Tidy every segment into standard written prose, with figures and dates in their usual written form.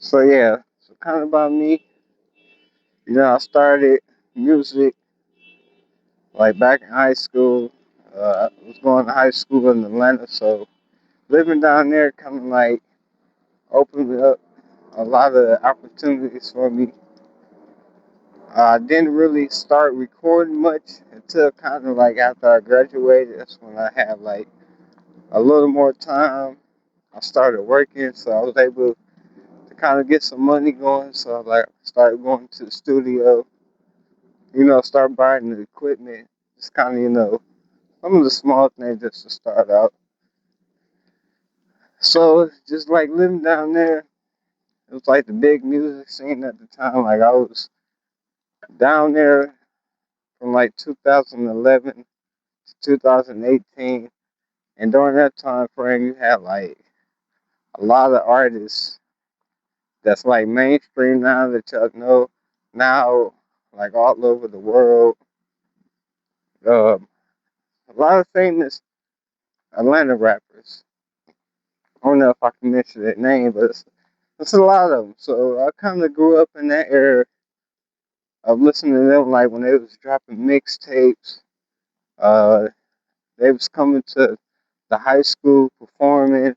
So yeah, so kind of about me. I started music like back in high school. I was going to high school in Atlanta, so living down there kind of like opened up a lot of opportunities for me. I didn't really start recording much until kind of like after I graduated. That's when I had like a little more time. I started working, so I was able to kind of get some money going. So I like started going to the studio, start buying the equipment. Just kind of, some of the small things just to start out. So just like living down there, it was like the big music scene at the time. Like I was down there from like 2011 to 2018, and during that time frame, you had like a lot of artists that's like mainstream now that y'all know now, like all over the world. Uh, a lot of famous Atlanta rappers. I don't know if I can mention their name, but it's a lot of them. So I kind of grew up in that era of listening to them, like when they was dropping mixtapes. Uh, they was coming to the high school performing.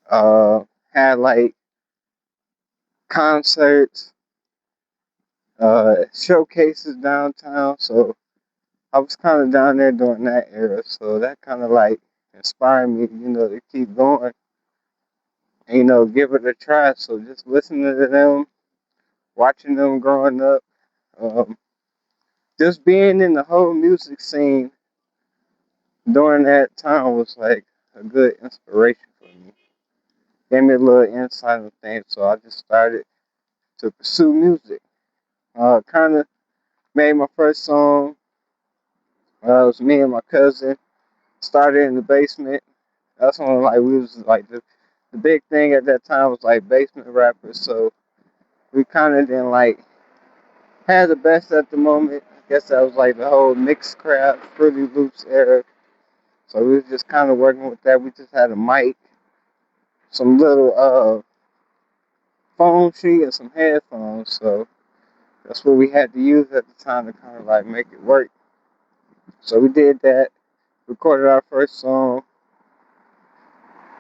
Uh, had like concerts, showcases downtown. So I was kind of down there during that era. So that kind of like inspired me, to keep going and give it a try. So just listening to them, watching them growing up. Um, just being in the whole music scene during that time was like a good inspiration for me. Gave me a little insight on things, so I just started to pursue music. Kind of made my first song. It was me and my cousin. Started in the basement. That's when like we was like the big thing at that time was like basement rappers. So we kind of didn't like had the best at the moment. I guess that was like the whole mixed craft, Fruity Loops era. So we was just kind of working with that. We just had a mic, some little phone sheet, and some headphones. So that's what we had to use at the time to kind of like make it work. So we did that, recorded our first song.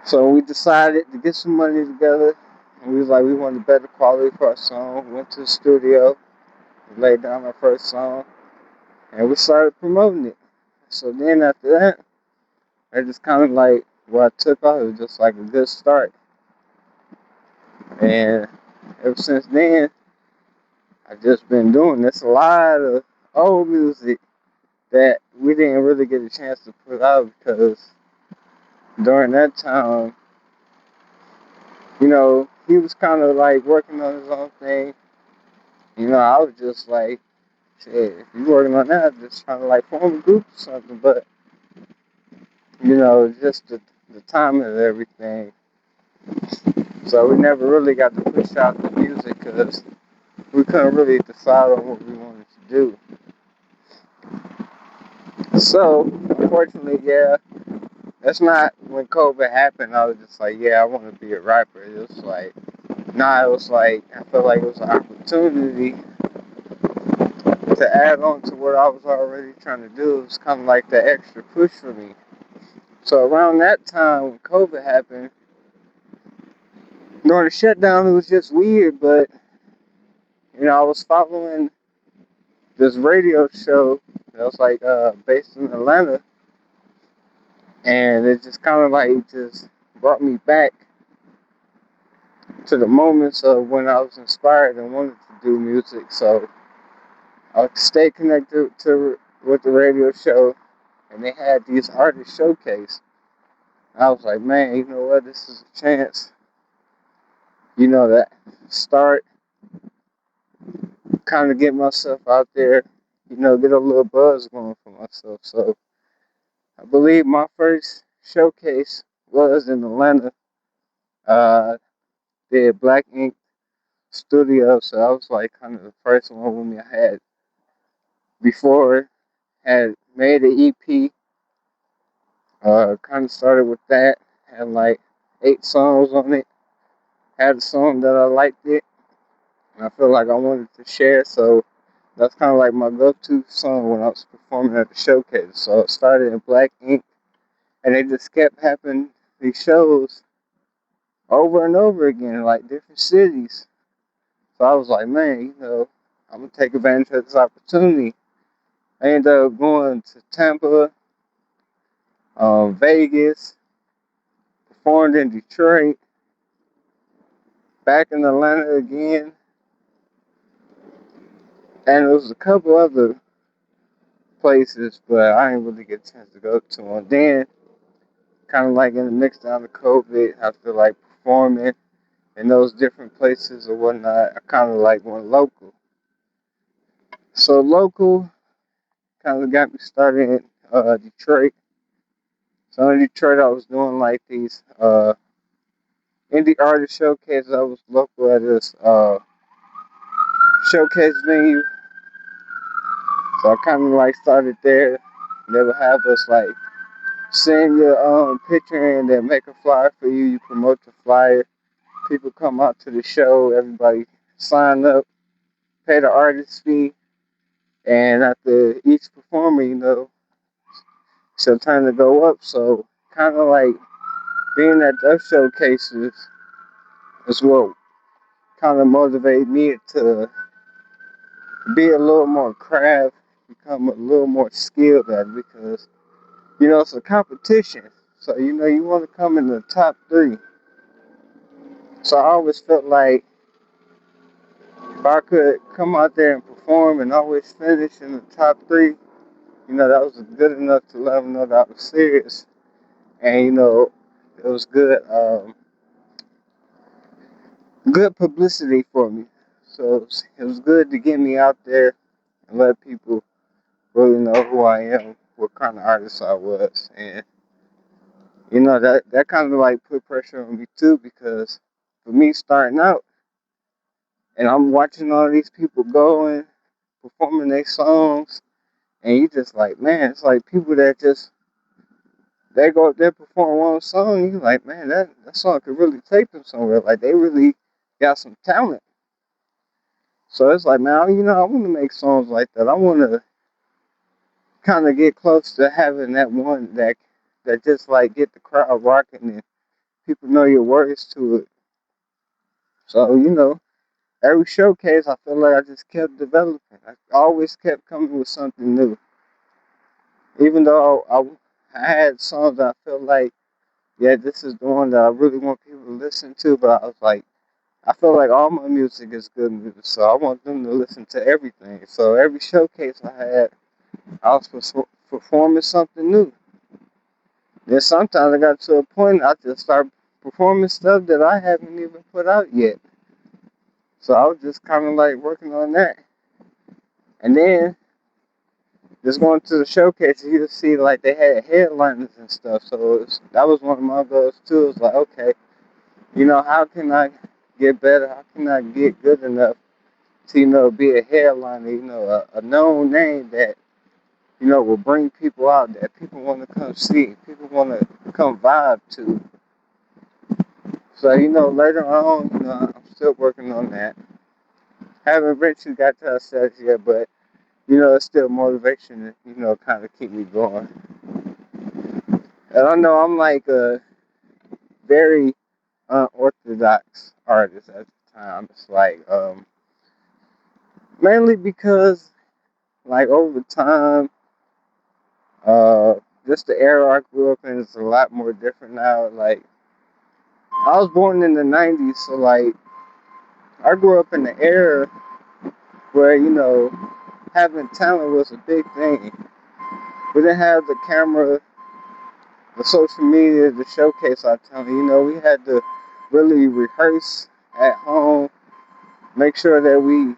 So we decided to get some money together. And we was like, we wanted better quality for our song. We went to the studio, we laid down our first song, and we started promoting it. So then after that, I just kind of like what I took off. It was just like a good start. And ever since then, I've just been doing this. A lot of old music that we didn't really get a chance to put out because during that time, he was kind of like working on his own thing. I was just like, shit, if you working on that, just trying to like form a group or something. But, just the timing of everything. So we never really got to push out the music because we couldn't really decide on what we wanted to do. So, unfortunately, yeah, that's not when COVID happened. I was just like, yeah, I want to be a rapper. It was like, nah, it was like, I felt like it was an opportunity to add on to what I was already trying to do. It was kind of like the extra push for me. So, around that time when COVID happened, during the shutdown, it was just weird, but, I was following this radio show that was like based in Atlanta, and it just kind of like just brought me back to the moments of when I was inspired and wanted to do music. So I stayed connected to with the radio show, and they had these artists showcase. I was like, man, you know what? This is a chance, that start kind of get myself out there, get a little buzz going for myself. So I believe my first showcase was in Atlanta. Uh, did Black Ink Studio, so I was like kind of the first one with me. I had before had made an EP. Kind of started with that. Had like 8 songs on it. had a song that I liked it, and I feel like I wanted to share. So that's kind of like my go-to song when I was performing at the showcase. So it started in Black Ink, and they just kept happening these shows over and over again in like different cities. So I was like, man, I'm gonna take advantage of this opportunity. I ended up going to Tampa, Vegas, performed in Detroit, back in Atlanta again, and there was a couple other places, but I didn't really get a chance to go to them. Then, kind of like in the mix down of COVID, I feel like performing in those different places or whatnot. I kind of like went local. So local kind of got me started in Detroit. So in Detroit, I was doing like these indie artist showcases. I was local at this showcase venue, so I kind of like started there. They would have us like send your picture in, then make a flyer for you. You promote the flyer. People come out to the show. Everybody sign up, pay the artist fee, and after each performer, it's your turn to go up. So kind of like being at those showcases is what kind of motivated me to be a little more craft, become a little more skilled at it because it's a competition. So you want to come in the top three. So I always felt like if I could come out there and perform and always finish in the top three, that was good enough to let them know that I was serious. And it was good publicity for me. So it was good to get me out there and let people really know who I am, what kind of artist I was, and that kind of like put pressure on me too because for me starting out and I'm watching all these people going performing their songs and you just like man, it's like people that just they go up there perform one song, you like man that song could really take them somewhere. Like they really got some talent. So it's like man, I want to make songs like that. I want to kind of get close to having that one that just like get the crowd rocking and people know your words to it. So every showcase I feel like I just kept developing. I always kept coming with something new. Even though I had songs that I felt like yeah this is the one that I really want people to listen to, but I was like I feel like all my music is good music, so I want them to listen to everything. So every showcase I had, I was performing something new. Then sometimes I got to a point I just started performing stuff that I haven't even put out yet. So I was just kind of like working on that. And then just going to the showcase, you see like they had headliners and stuff. So that was one of my goals too. It's like, okay, how can I get better? How can I get good enough to, be a headliner, a known name that, will bring people out that people want to come see, people want to come vibe to. So, later on, I'm still working on that. Haven't eventually got to a status yet, but, it's still motivation to, kind of keep me going. And I know I'm like a very unorthodox artist at the time. It's like, mainly because, like, over time, uh, just the era I grew up in is a lot more different now. Like, I was born in the 90s, so, like, I grew up in the era where, having talent was a big thing. We didn't have the camera, the social media, the showcase our talent. We had to really rehearse at home, make sure that we,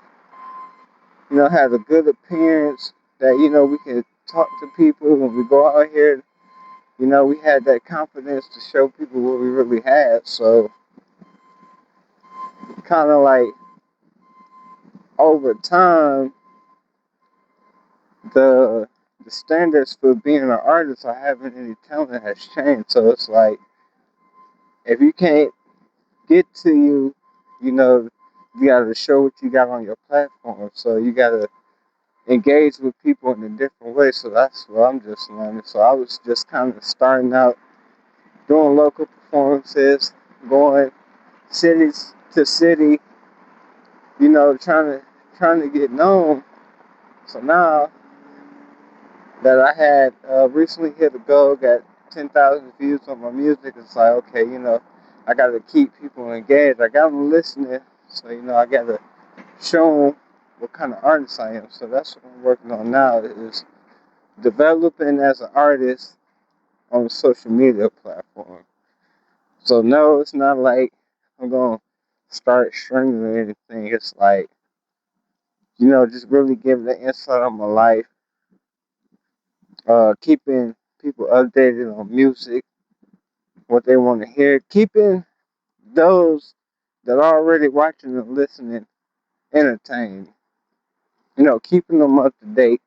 had a good appearance, that, we could talk to people when we go out here. We had that confidence to show people what we really had. So, kind of like over time, the the standards for being an artist or having any talent has changed. So it's like if you can't get to you, you know, you gotta show what you got on your platform. So you gotta engage with people in a different way. So that's what I'm just learning. So I was just kind of starting out doing local performances, going cities to city, trying to get known. So now that I had recently hit a goal, got 10,000 views on my music, it's like, okay, I got to keep people engaged. I got them listening, so I got to show them what kind of artist I am. So that's what I'm working on now, is developing as an artist on a social media platform. So no, it's not like I'm gonna start streaming or anything. It's like, just really giving the insight of my life, keeping people updated on music, what they want to hear, keeping those that are already watching and listening entertained. Keeping them up to date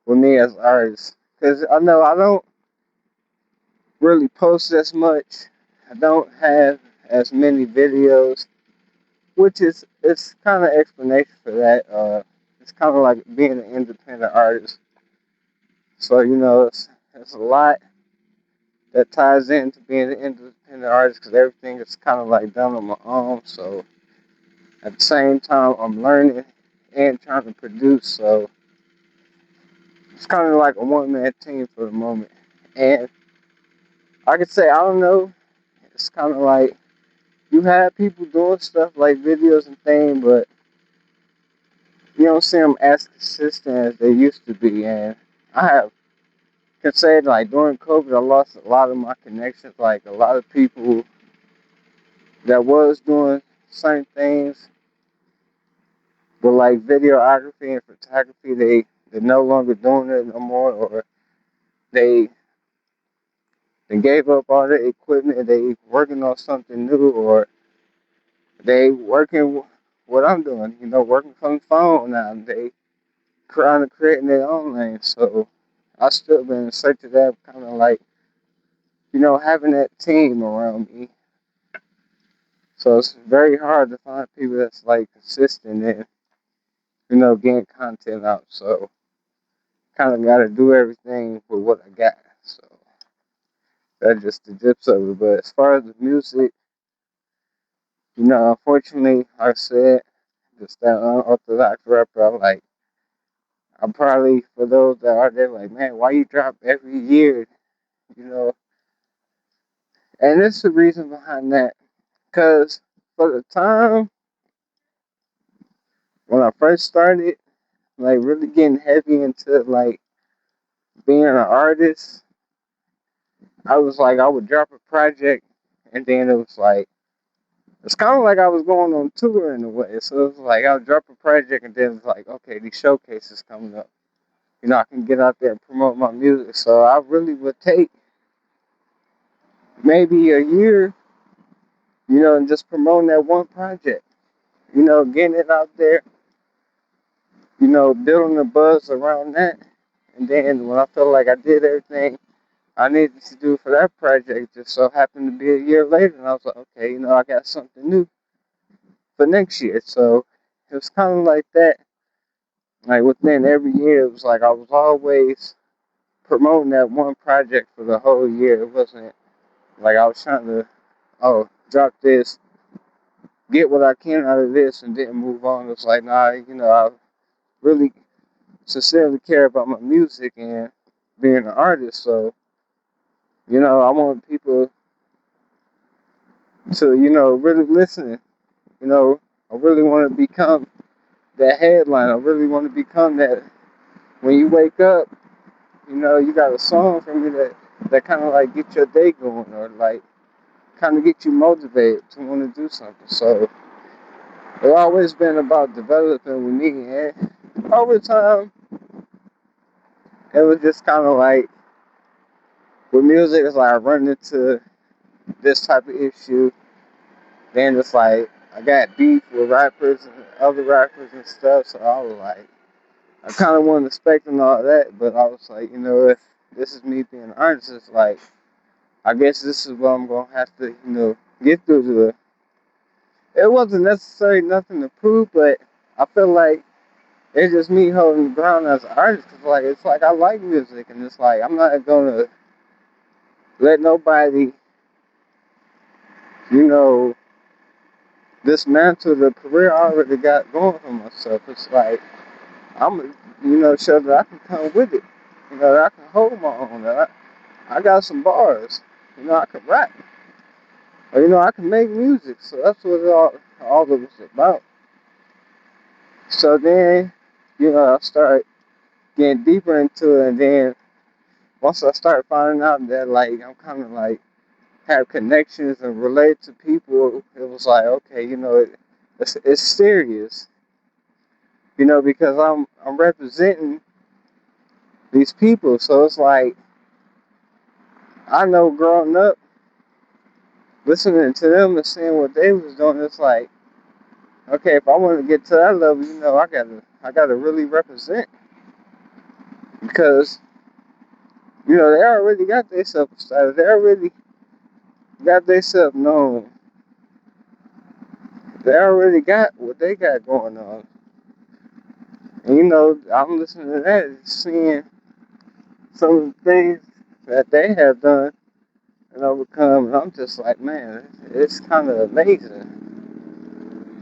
with me as an artist. Because I know I don't really post as much. I don't have as many videos, which is it's kind of explanation for that. It's kind of like being an independent artist. So it's a lot that ties into being an independent artist because everything is kind of like done on my own. So at the same time, I'm learning and trying to produce. So it's kind of like a one man team for the moment. And I could say, I don't know, it's kind of like you have people doing stuff like videos and things, but you don't see them as consistent as they used to be. And I have can say like during COVID, I lost a lot of my connections. Like a lot of people that was doing certain things with like videography and photography, they're no longer doing it no more, or they they gave up all their equipment. They working on something new, or they working what I'm doing. Working from the phone now. They trying to create their own lane. So I still been in search of that kind of like having that team around me. So it's very hard to find people that's like consistent and getting content out. So kind of got to do everything with what I got. So that's just the gist of it. But as far as the music, unfortunately, like I said, just that unorthodox rapper. I'm probably, for those that are there, like, man, why you drop every year, you know? And it's the reason behind that. Because for the time when I first started, like, really getting heavy into, like, being an artist, I was like, I would drop a project, and then it was like, it's kind of like I was going on tour in a way. So it was like, I would drop a project, and then it's like, okay, these showcases coming up. I can get out there and promote my music. So I really would take maybe a year, and just promoting that one project. Getting it out there, building a buzz around that. And then when I felt like I did everything I needed to do for that project, just so happened to be a year later, and I was like, okay, I got something new for next year. So it was kind of like that. Like within every year, it was like I was always promoting that one project for the whole year. It wasn't like I was trying to, oh, drop this, get what I can out of this, and then move on. It's like, nah, I really sincerely care about my music and being an artist. So, I want people to, really listen. You know, I really want to become that headline. I really want to become that. When you wake up, you got a song from me that kind of like get your day going, or like kind of get you motivated to want to do something. So it's always been about developing with me, and over time, it was just kind of like with music, it's like I run into this type of issue. Then it's like I got beef with rappers and other rappers and stuff. So I was like, I kind of wasn't expecting all that, but I was like, if this is me being an artist, it's like I guess this is what I'm gonna have to, get through it wasn't necessarily nothing to prove, but I feel like it's just me holding the ground as an artist. Cause like it's like I like music, and it's like I'm not gonna let nobody, you know, dismantle the career I already got going for myself. It's like I'm, show that I can come with it. That I can hold my own. That I got some bars. I can rap. Or, I can make music. So that's what all of it was about. So then, I started getting deeper into it, and then once I started finding out that like I'm kind of like have connections and relate to people, it was like okay, it's serious, because I'm representing these people. So it's like I know growing up, listening to them and seeing what they was doing, it's like okay, if I want to get to that level, I gotta really represent because they already got themselves established. They already got themselves known. They already got what they got going on. And I'm listening to that and seeing some of the things that they have done and overcome, and I'm just like, man, it's kind of amazing.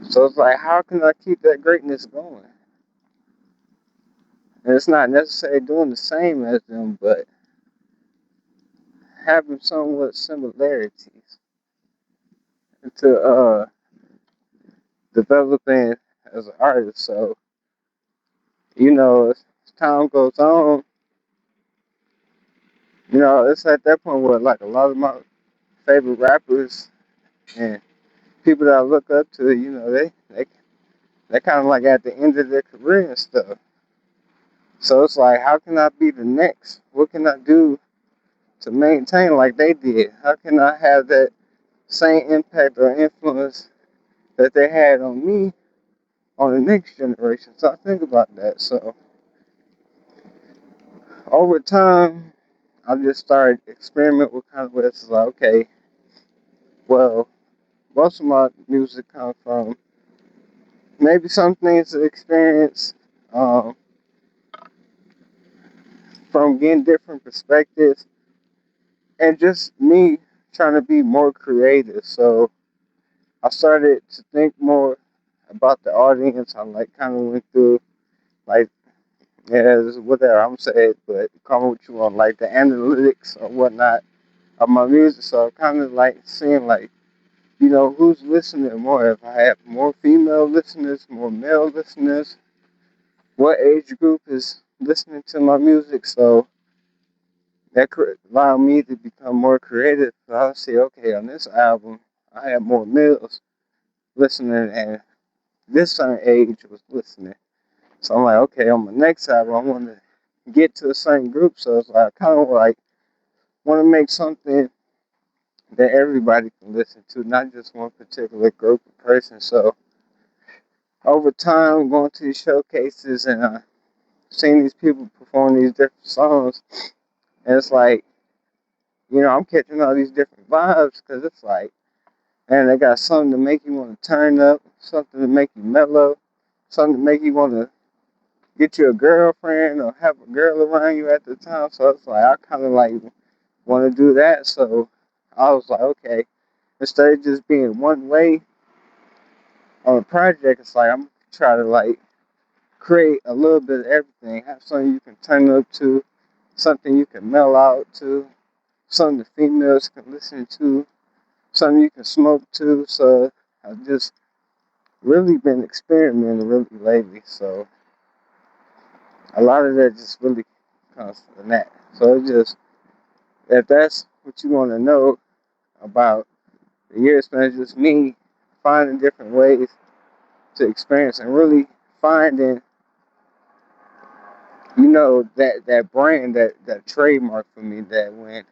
So it's like, how can I keep that greatness going? And it's not necessarily doing the same as them, but having somewhat similarities to developing as an artist. So, as time goes on, it's at that point where like a lot of my favorite rappers and people that I look up to, they kind of like at the end of their career and stuff. So it's like, how can I be the next? What can I do to maintain like they did? How can I have that same impact or influence that they had on me on the next generation? So I think about that. So over time, I just started experimenting with kind of what it's like, okay, well, most of my music comes from maybe some things to experience, um, from getting different perspectives, and just me trying to be more creative. So I started to think more about the audience. I like kind of went through like whatever I'm saying, but call me what you want, like the analytics or whatnot of my music. So I kind of like seeing like who's listening more. If I have more female listeners, more male listeners, what age group is listening to my music. So that could allow me to become more creative. So I'll say, okay, on this album, I have more males listening, and this certain age was listening. So I'm like, okay, on my next album, I want to get to a certain group. So it's like, I kind of like want to make something that everybody can listen to, not just one particular group of person. So over time, going to these showcases and seeing these people perform these different songs, and it's like, I'm catching all these different vibes because it's like, man, they got something to make you want to turn up, something to make you mellow, something to make you want to get you a girlfriend or have a girl around you at the time. So it's like, I kind of like want to do that. So I was like, okay, instead of just being one way on a project, it's like, I'm trying to like create a little bit of everything, have something you can turn up to, something you can mellow out to, something the females can listen to, something you can smoke to. So I've just really been experimenting really lately. So a lot of that just really comes from that. So it just, if that's what you want to know about the year spent, just me finding different ways to experience and really finding, that brand, that trademark for me, that when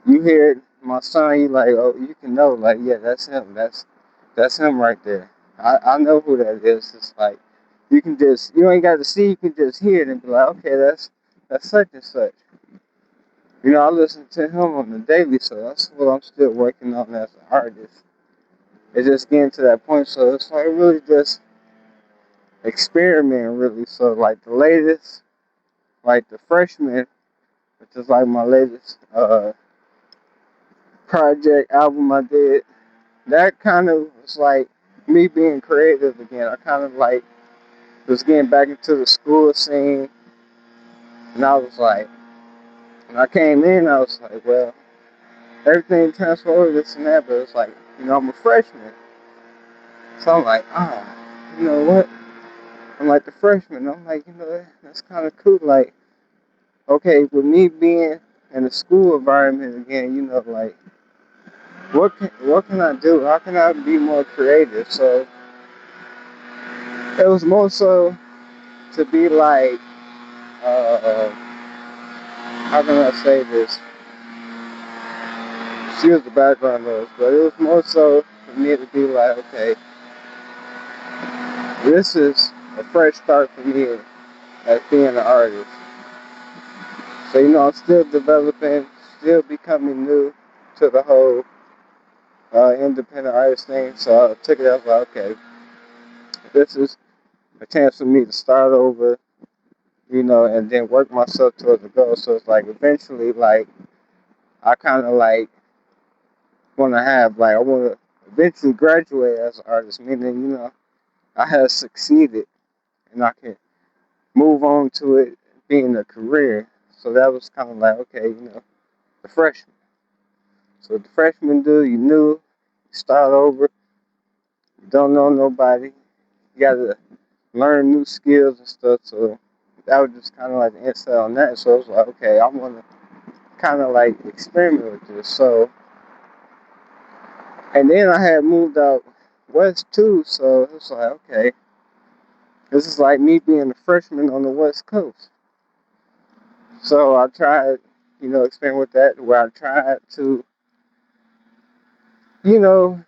you hear my son, you like, oh, you can know, like, yeah, that's him. That's him right there. I know who that is. It's like you ain't got to see, you can just hear it and be like, okay, that's such and such. I listen to him on the daily, so that's what I'm still working on as an artist. it's just getting to that point. So it's like really just experimenting, really. So like the latest, like the freshman, which is like my latest project album I did. That kind of was like me being creative again. I kind of like was getting back into the school scene, and I was like, when I came in, I was like, well, everything transferred this and that, but it's like, I'm a freshman, so I'm like, you know what? I'm like the freshman. I'm like, that's kind of cool. Like, okay, with me being in a school environment again, like, what can I do? How can I be more creative? So it was more so to be like, how can I say this? Excuse the background noise, but it was more so for me to be like, okay, this is a fresh start for me as being an artist. So I'm still developing, still becoming new to the whole independent artist thing. So I took it as like, okay, this is a chance for me to start over, and then work myself towards the goal. So it's like eventually, like I kind of like want to have, like I want to eventually graduate as an artist, meaning I have succeeded and I can move on to it being a career. So that was kind of like, okay, the freshman. So the freshman do, you new, you start over, you don't know nobody, you gotta learn new skills and stuff. So that was just kind of like the insight on that. So it was like, okay, I want to kind of like experiment with this. So, and then I had moved out west too. So it was like, okay, this is like me being a freshman on the west coast. So I tried, experiment with that where I tried to, you know,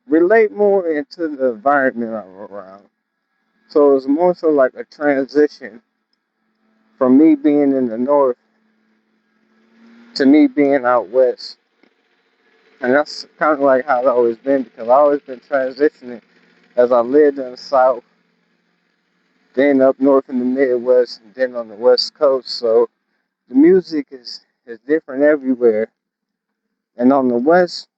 relate more into the environment I'm around. So it was more so like a transition from me being in the north to me being out west. And that's kind of like how it's always been because I've always been transitioning as I lived in the south, then up north in the Midwest, and then on the west coast. So the music is different everywhere. And on the west,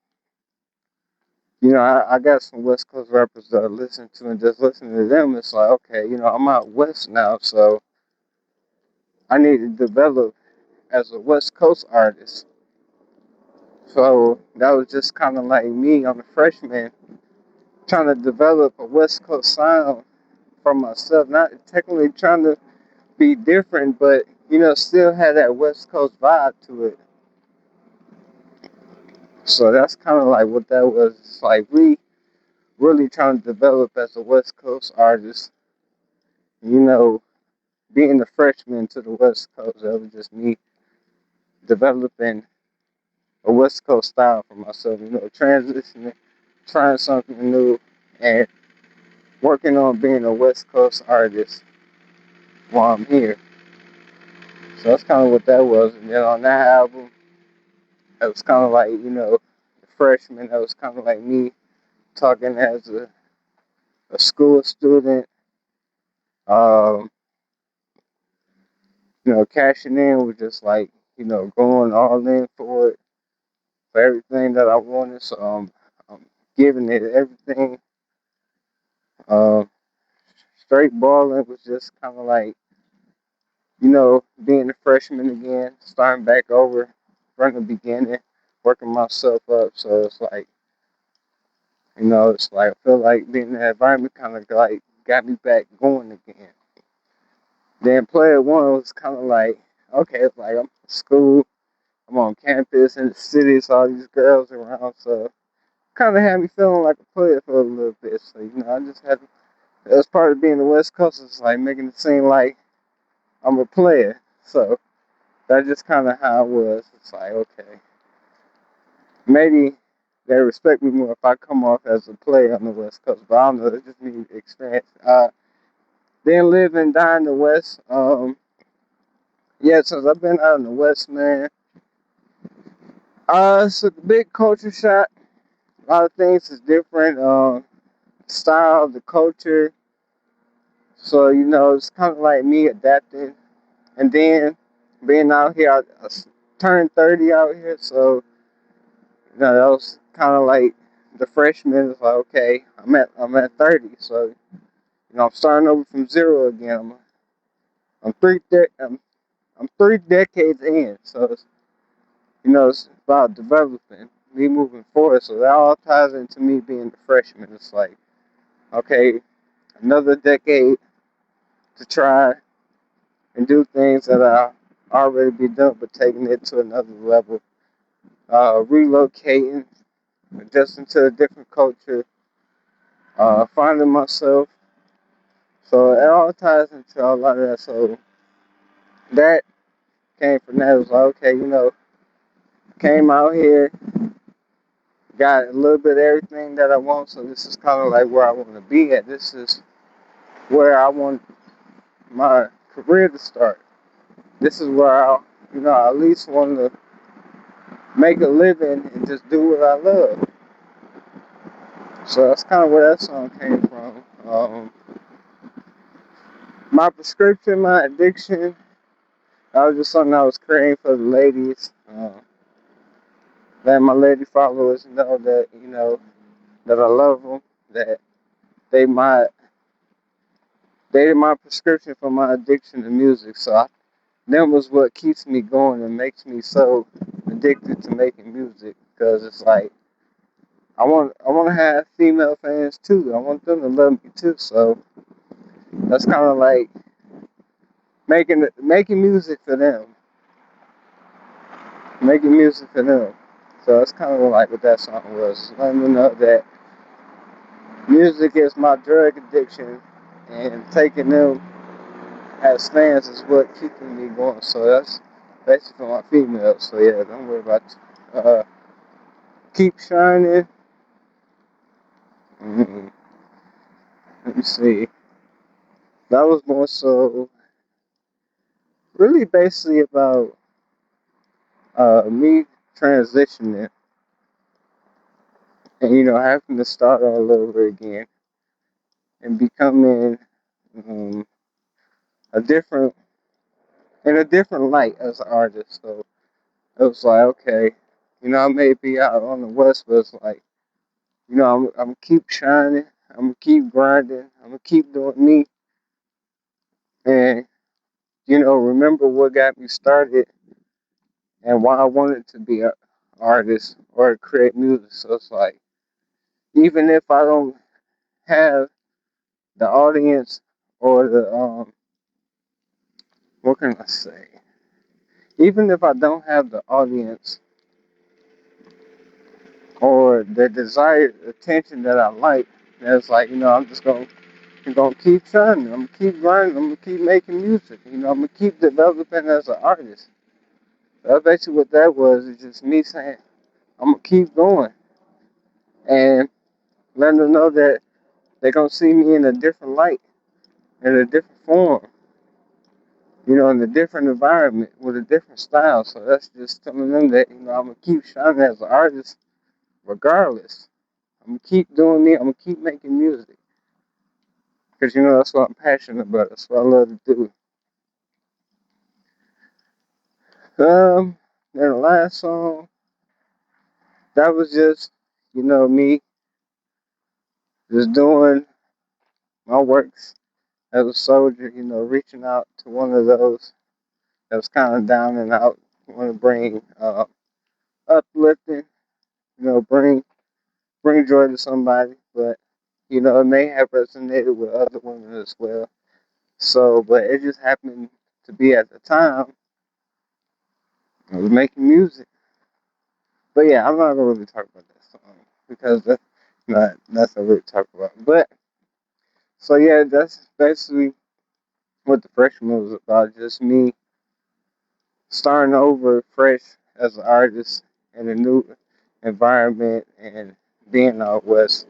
I got some west coast rappers that I listen to, and just listening to them, it's like, okay, I'm out west now, so I need to develop as a west coast artist. So that was just kind of like me on the freshman trying to develop a west coast sound for myself, not technically trying to be different, but still had that West Coast vibe to it. So that's kind of like what that was. It's like we really trying to develop as a West Coast artist. You know, being a freshman to the West Coast, that was just me developing a West Coast style for myself. Transitioning, trying something new, and working on being a West Coast artist while I'm here. So that's kind of what that was. And then on that album, it was kind of like, the freshman, that was kind of like me talking as a school student, um, cashing in was just like, going all in for everything that I wanted. So I'm giving it everything. Um, Straight balling was just kind of like, being a freshman again, starting back over from the beginning, working myself up. So it's like I feel like being in that environment kind of like got me back going again. Then player one was kind of like, okay, it's like I'm in school, I'm on campus in the city, so all these girls around, so kind of had me feeling like a player for a little bit. So I just had as part of being the West Coast, it's like making it seem like I'm a player. So that's just kind of how it was. It's like, okay, maybe they respect me more if I come off as a player on the West Coast, but I don't know. It's just me experience. Then live and die in the West. Yeah, since I've been out in the West, man, it's a big culture shock. a lot of things is different. Style, the culture. So it's kind of like me adapting, and then being out here. I turned 30 out here, so that was kind of like the freshman. It's like, okay, I'm at 30, so I'm starting over from zero again. I'm I'm 3 decades in, so it's about developing, me moving forward. So that all ties into me being a freshman. It's like, okay, another decade to try and do things that I already be done, but taking it to another level. Relocating, adjusting to a different culture, finding myself. So it all ties into a lot of that. So that came from that. It was like, okay, came out here, got a little bit of everything that I want. So this is kind of like where I want to be at. This is where I want my career to start. This is where I at least want to make a living and just do what I love. So that's kind of where that song came from. My prescription, my addiction, that was just something I was creating for the ladies. Let my lady followers know that, that I love them, that they my my prescription for my addiction to music. So them was what keeps me going and makes me so addicted to making music, because it's like I want to have female fans too. I want them to love me too. So that's kind of like making music for them, making music for them. So that's kind of like what that song was. Letting them know that music is my drug addiction, and taking them as fans is what keeping me going. So that's basically for my females. So yeah, don't worry about keep shining. mm Let me see. That was more so really basically about me transitioning and having to start all over again and becoming um, a different in a different light as an artist. So it was like, okay, I may be out on the west, but it's like, I'm gonna keep shining, I'm gonna keep grinding, I'm gonna keep doing me, and remember what got me started and why I wanted to be an artist or create music. So it's like, even if I don't have the audience or the what can I say? Even if I don't have the audience or the desired attention that I like, that's like, I'm gonna keep shining, I'm gonna keep grinding, I'm gonna keep making music, I'm gonna keep developing as an artist. That's basically what that was. It's just me saying I'm gonna keep going and letting them know that they're gonna see me in a different light, in a different form, in a different environment with a different style. So that's just telling them that I'm gonna keep shining as an artist regardless. I'm gonna keep doing me. I'm gonna keep making music because that's what I'm passionate about. That's what I love to do. Then the last song, that was just me just doing my works as a soldier. Reaching out to one of those that was kind of down and out. Want to bring uplifting. Bring joy to somebody, but it may have resonated with other women as well. So, but it just happened to be at the time I was making music. But yeah, I'm not gonna really talk about that song because that's not nothing really to talk about. But so yeah, that's basically what the freshman was about. Just me starting over fresh as an artist in a new environment and being out west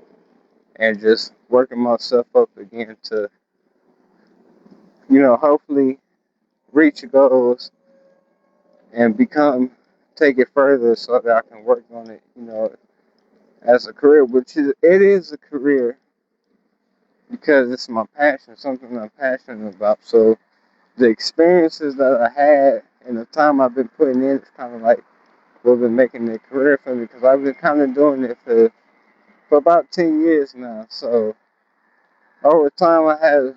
and just working myself up again to hopefully reach goals and take it further so that I can work on it, as a career, which it is a career because it's my passion, something I'm passionate about. So the experiences that I had and the time I've been putting in is kind of like what been making it a career for me because I've been kind of doing it for about 10 years now. So over time, I had,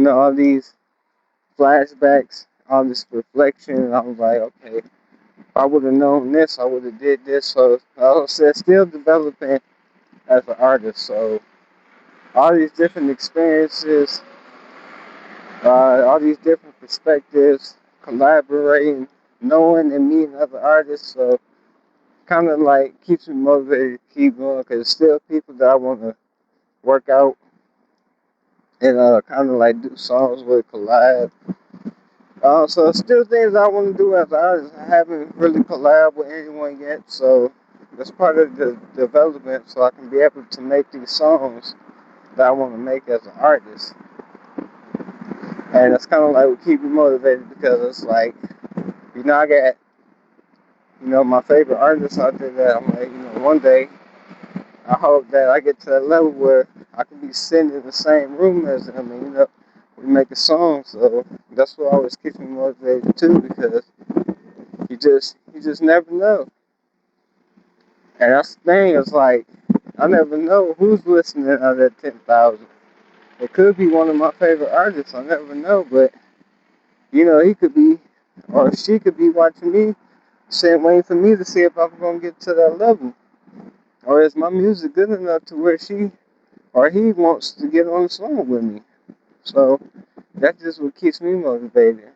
all these flashbacks, all this reflection, and I was like, okay, if I would have known this, I would have did this. So I was still developing as an artist. So all these different experiences, all these different perspectives, collaborating, knowing and meeting other artists. So kind of like keeps me motivated to keep going because still people that I want to work out and kind of like do songs with collab. So still things I want to do as an artist. I haven't really collabed with anyone yet, so that's part of the development so I can be able to make these songs that I want to make as an artist. And it's kind of like what keep me motivated because it's like, I got, my favorite artists out there that I'm like, one day I hope that I get to that level where I can be sitting in the same room as them and, we make a song. So that's what always keeps me motivated too because you just never know. And that's the thing, it's like I never know who's listening out of that 10,000. It could be one of my favorite artists, I never know, but he could be or she could be watching me, saying waiting for me to see if I'm gonna get to that level. Or is my music good enough to where she or he wants to get on the song with me? So that's just what keeps me motivated.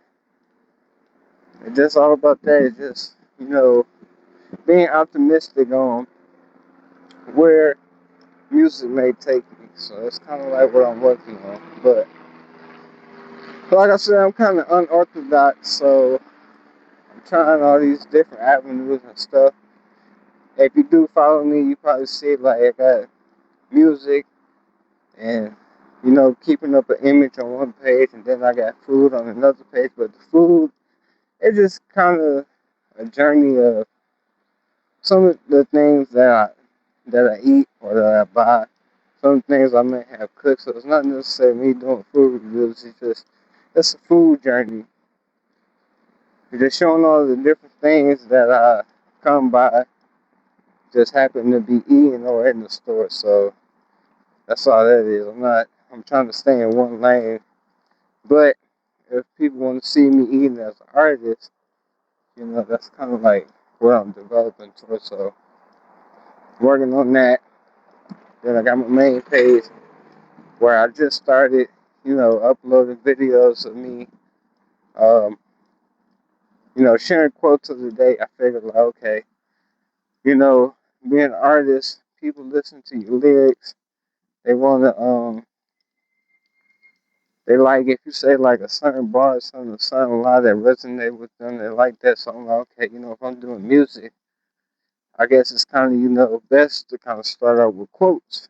It's just all about that. It's just, being optimistic on where music may take me. So it's kind of like what I'm working on. But like I said, I'm kind of unorthodox. So I'm trying all these different avenues and stuff. If you do follow me, you probably see like I got music and keeping up an image on one page, and then I got food on another page. But the food, it's just kind of a journey of some of the things that I eat or that I buy. Some things I may have cooked, so it's not necessarily me doing food reviews. It's a food journey. It's just showing all the different things that I come by, just happen to be eating or in the store. So that's all that is. I'm trying to stay in one lane. But if people want to see me eating as an artist, that's kind of like where I'm developing towards. So working on that. Then I got my main page where I just started, uploading videos of me, um, sharing quotes of the day. I figured, like, okay, you know, being an artist, people listen to your lyrics. They want to, they like if you say like a certain bar, a certain line that resonate with them. They like that. So I'm like, okay, if I'm doing music, I guess it's kind of, best to kind of start out with quotes.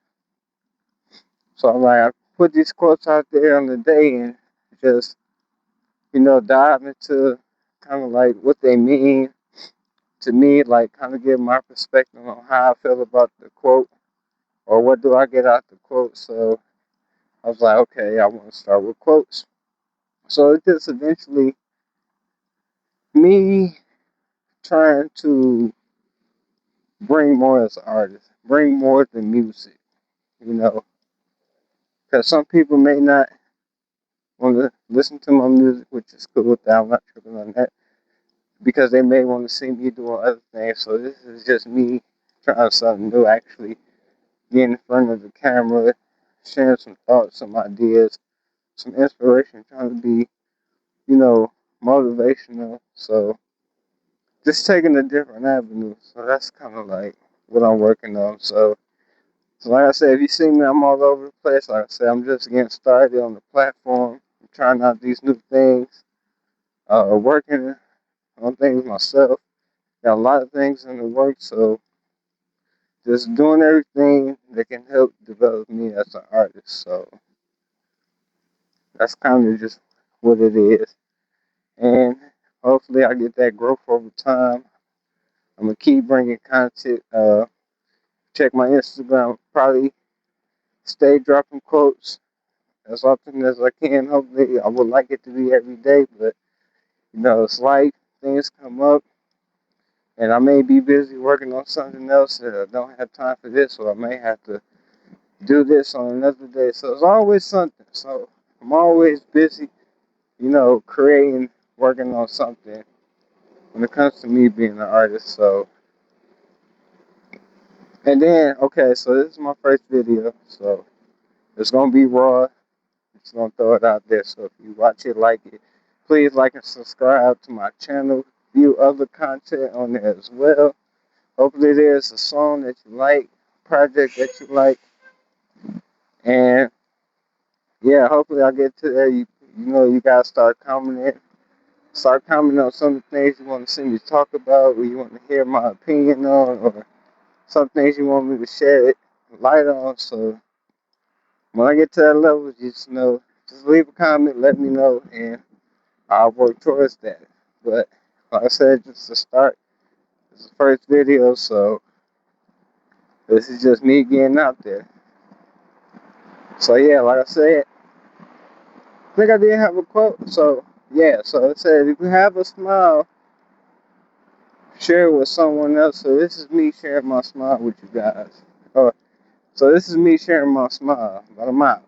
So I'm like, I put these quotes out there on the day and just, dive into kind of like what they mean to me, like kind of give my perspective on how I feel about the quote or what do I get out the quote. So I was like, okay, I want to start with quotes. So it just eventually me trying to bring more as an artist, bring more than music, you know, because some people may not want to listen to my music, which is cool with that. I'm not tripping on that because they may want to see me doing other things. So this is just me trying something new, actually getting in front of the camera, sharing some thoughts, some ideas, some inspiration, trying to be, you know, motivational. So just taking a different avenue. So that's kind of like what I'm working on. So like I said, if you see me, I'm all over the place. Like I said, I'm just getting started on the platform. I'm trying out these new things, working on things myself. Got a lot of things in the works, so just doing everything that can help develop me as an artist. So that's kind of just what it is. And hopefully I get that growth over time. I'm gonna keep bringing content, check my Instagram. Probably stay dropping quotes as often as I can. Hopefully, I would like it to be every day, but it's life. Things come up, and I may be busy working on something else that I don't have time for this, or I may have to do this on another day. So it's always something. So I'm always busy, creating, working on something when it comes to me being an artist. So, and then, okay, so this is my first video. So it's going to be raw. Just going to throw it out there. So if you watch it, like it, please like and subscribe to my channel. View other content on there as well. Hopefully there's a song that you like, project that you like. And yeah, hopefully I get to there. You guys start commenting on some of the things you want to see me talk about, or you want to hear my opinion on, or some things you want me to shed light on. So when I get to that level, just leave a comment, let me know, and I'll work towards that. But like I said, just to start, this is the first video, so this is just me getting out there. So yeah, like I said, I think I did have a quote. So yeah, so it said, if you have a smile, share it with someone else. So this is me sharing my smile with you guys. So this is me sharing my smile, but I'm out.